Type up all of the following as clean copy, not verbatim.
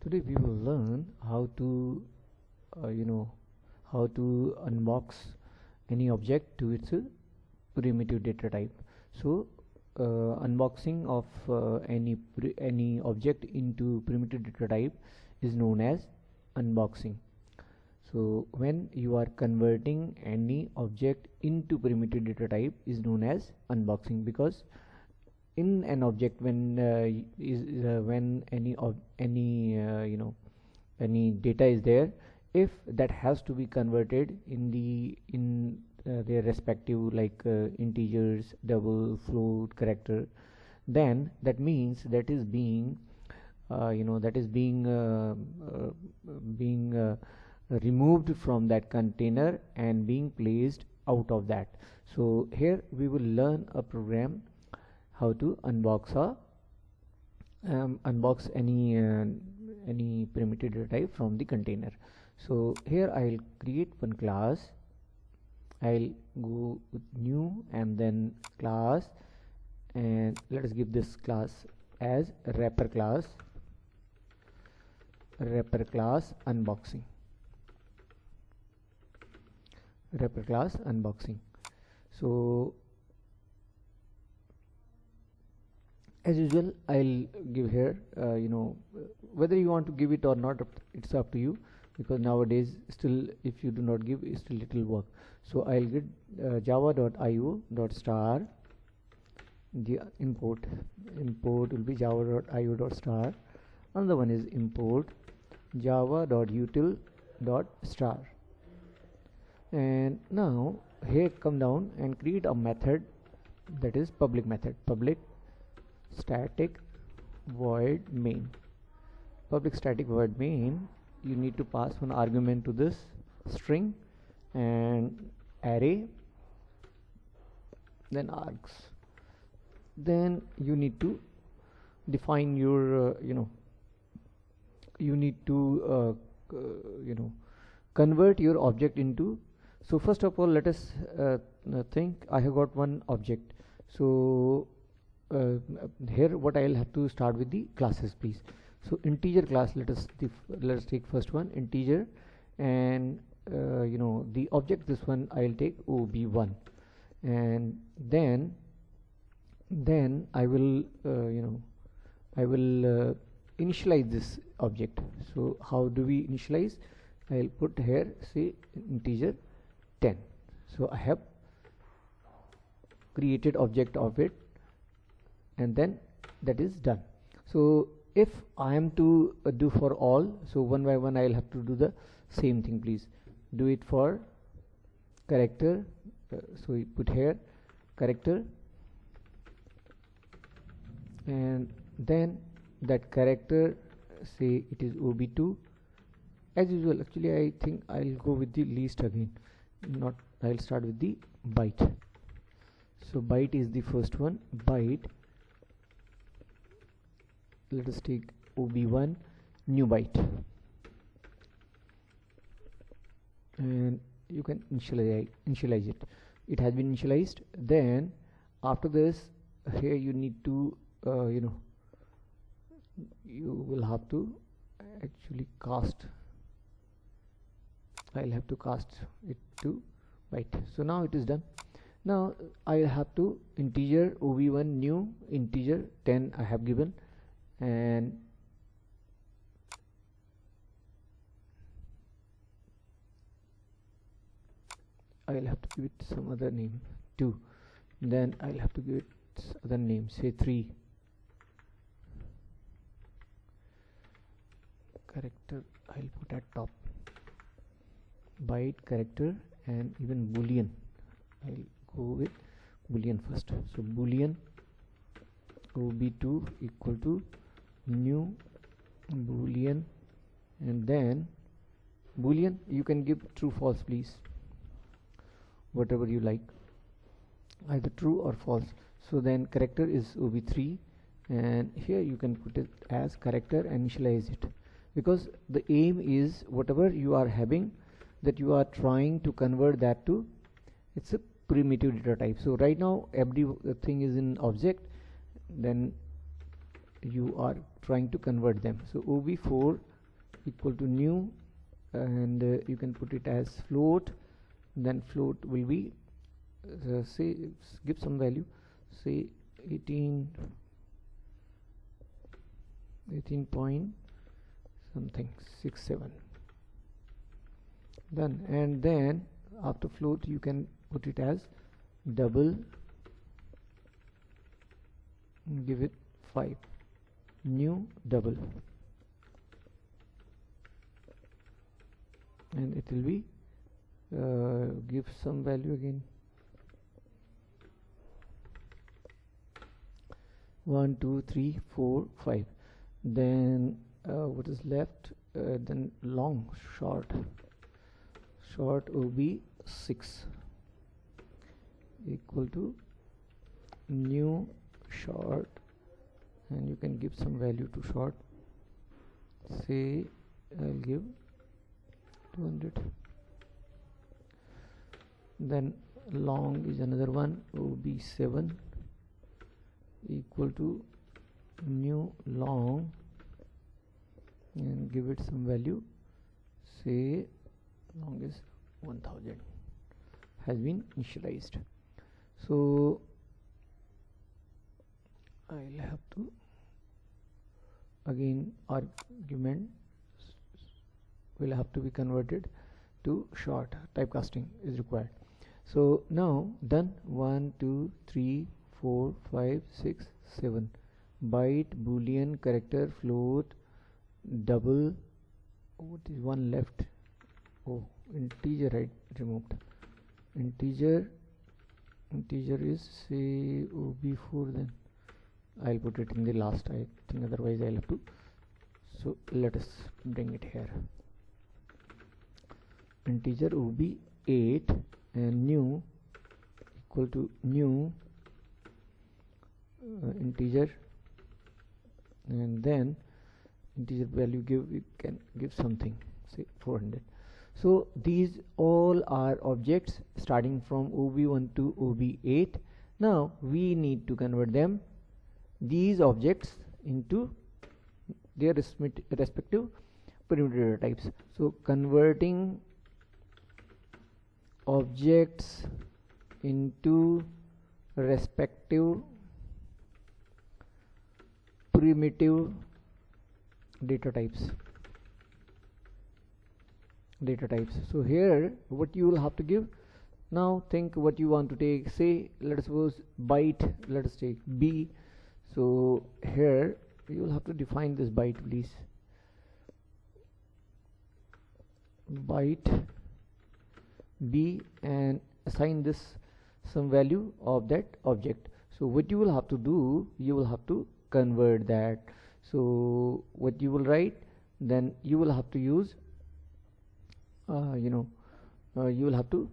Today we will learn how to how to unbox any object to its primitive data type. So unboxing of any object into primitive data type is known as unboxing. So when you are converting any object into primitive data type is known as unboxing, because in an object when any data is there, if that has to be converted in their respective, like integers, double, float, character, then that means that is being removed from that container and being placed out of that. So here we will learn a program how to unbox any primitive data type from the container. So here I'll create one class. I'll go with new and then class, and let us give this class as wrapper class unboxing. Wrapper class unboxing. So as usual, I'll give here whether you want to give it or not, it's up to you, because nowadays still if you do not give, it's still little work. So I'll get java.io.star. the import will be java.io.star. Another one is import java.util.star. and now here come down and create a method, that is public method, public static void main. Public static void main, you need to pass one argument to this string and array, then args. Then you need to define your you need to convert your object into. So first of all, let us think I have got one object. So here what I'll have to start with the classes, please. So integer class, let us take first one, integer, and the object, this one I'll take ob1, and then I will initialize this object. So how do we initialize? I'll put here, say, integer 10. So I have created object of it, and then that is done. So if I am to do for all, so one by one I'll have to do the same thing. Please do it for character. So we put here character, and then that character, say it is ob2. As usual, actually I think I'll go with the least again, not I'll start with the byte. So byte is the first one, byte. Let us take ob1 new byte, and you can initialize it. It has been initialized. Then after this, here you need to you will have to actually cast. I'll have to cast it to byte. So now it is done. Now I have to integer ob1 new integer 10 I have given, and I'll have to give it some other name 2. Then I'll have to give it other name, say 3. Character I'll put at top, byte, character, and even boolean. I'll go with boolean first. So boolean ob2 equal to new boolean, and then boolean you can give true, false, please, whatever you like, either true or false. So then character is ob3, and here you can put it as character and initialize it, because the aim is whatever you are having, that you are trying to convert that to, it's a primitive data type. So right now every thing is in object, then you are trying to convert them. So ob4 equal to new, and you can put it as float. Then float will be say give some value, say 18 point something 67. Done. And then after float you can put it as double, give it 5, new double, and it will be give some value again, 1 2 3 4 5. Then what is left? Then long short OB6 equal to new short, and you can give some value to short, say I'll give 200. Then long is another one, OB7 equal to new long, and give it some value, say long is 1000, has been initialized. So I'll have to again argument will have to be converted to short, typecasting is required. So now done. 1 2 3 4 5 6 7 byte, boolean, character, float, double. What is one left? Oh, integer I removed. Integer is say OB4. Then I'll put it in the last, I think, otherwise I'll have to. So let us bring it here. Integer OB8 and new equal to new integer, and then integer value you can give something, say 400. So these all are objects starting from OB1 to OB8. Now we need to convert them, these objects, into their respective perimeter data types. So converting objects into respective primitive data types. So here what you will have to give, now think what you want to take. Say let us suppose byte, let us take B. So here you will have to define this byte, please. Byte B, and assign this some value of that object. So what you will have to do, you will have to convert that. So what you will write, then you will have to use you will have to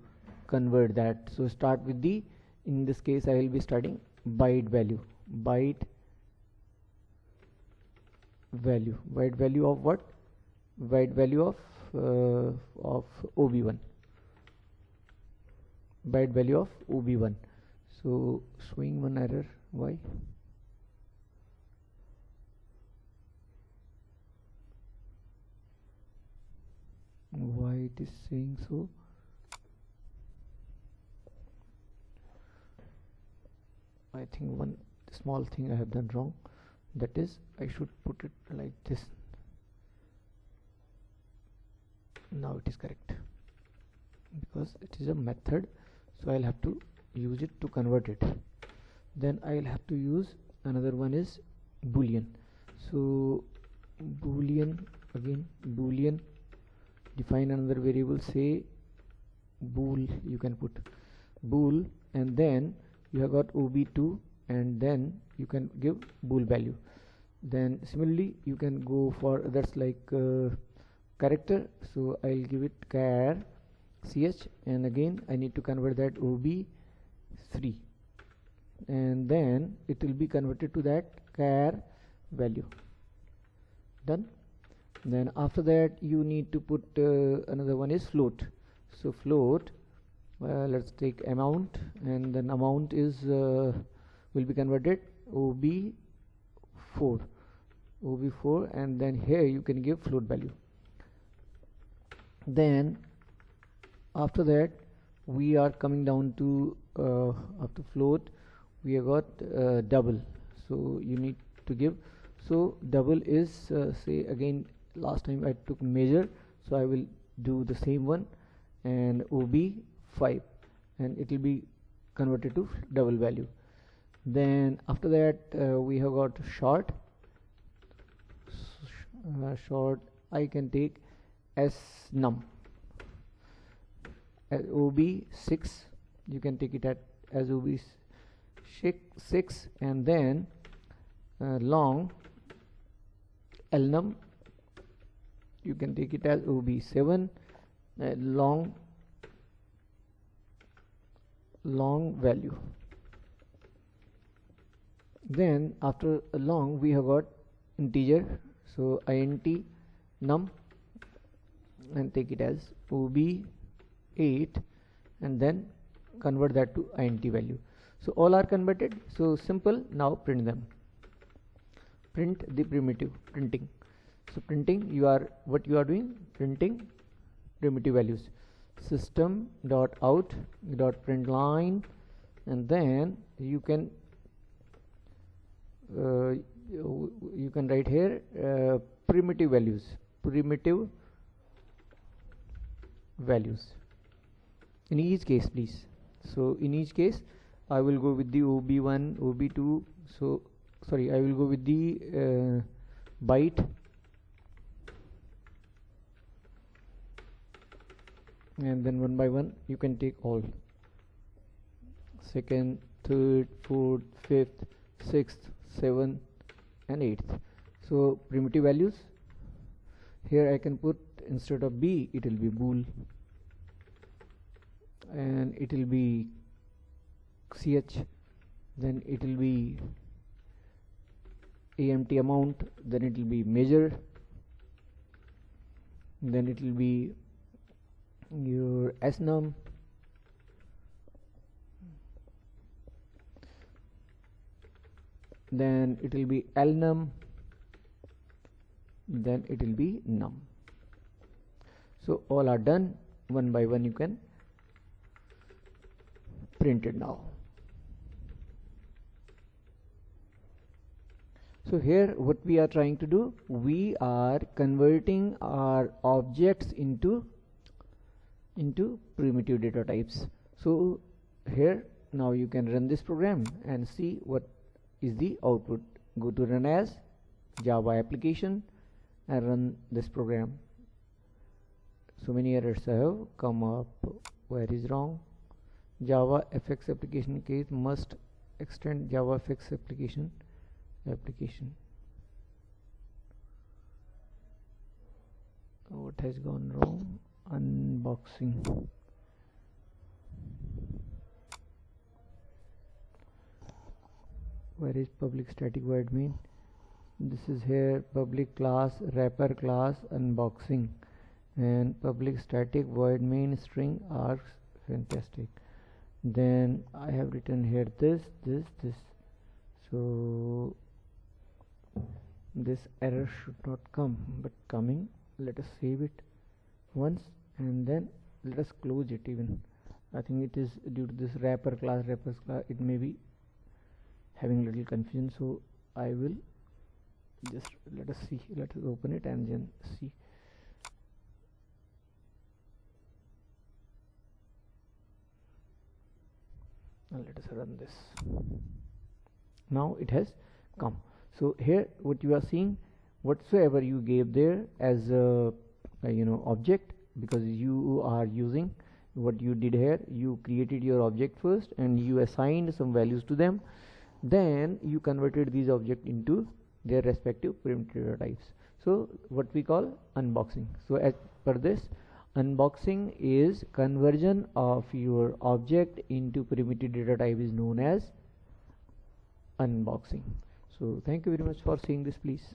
convert that. So start with the, in this case I will be starting byte value of what? Byte value of OB1, byte value of OB1. So showing one error, why? Why it is saying so? I think one small thing I have done wrong, that is I should put it like this. Now it is correct because it is a method, so I'll have to use it to convert it. Then I'll have to use another one is boolean. So boolean, again boolean, define another variable, say bool, you can put bool, and then you have got OB2, and then you can give bool value. Then similarly you can go for others like character, so I'll give it char ch, and again I need to convert that OB3, and then it will be converted to that char value. Done. Then after that you need to put another one is float. So float, let's take amount, and then amount is will be converted OB4, and then here you can give float value. Then after that we are coming down to after float we have got double. So you need to give, so double is say again, last time I took measure, so I will do the same one, and OB 5, and it will be converted to double value. Then after that we have got short. Short I can take as num. As OB 6, you can take it as OB 6, and then long lnum, you can take it as OB 7, long value. Then after long we have got integer, so int num, and take it as OB 8, and then convert that to int value. So all are converted, so simple. Now print them. Print the primitive, printing. So printing, what you are doing, printing primitive values. System.out.println, and then you can write here primitive values in each case, please. So in each case I will go with the OB1, OB2, so sorry, I will go with the byte, and then one by one you can take all, second, third, fourth, fifth, sixth, seventh, and eighth. So primitive values, here I can put, instead of B it will be bool, and it will be ch, then it will be amt amount, then it will be measure, then it will be your snum, then it will be lnum, then it will be num. So all are done. One by one you can print it now. So here what we are trying to do, we are converting our objects into primitive data types. So here now you can run this program and see what is the output. Go to run as Java application and run this program. So many errors have come up. Where is wrong? Java FX application case must extend Java FX application. What has gone wrong? Unboxing. Where is public static void main? This is here, public class wrapper class unboxing, and public static void main string args. Fantastic. Then I have written here this. So this error should not come, but coming. Let us save it once and then let us close it. Even I think it is due to this wrapper class, it may be having little confusion, so I will just let us open it and then see. Now let us run this. Now it has come. So here what you are seeing, whatsoever you gave there as a object, because you are using what you did here, you created your object first and you assigned some values to them, then you converted these objects into their respective primitive data types. So what we call unboxing. So as per this, unboxing is conversion of your object into primitive data type is known as unboxing. So thank you very much for seeing this, please.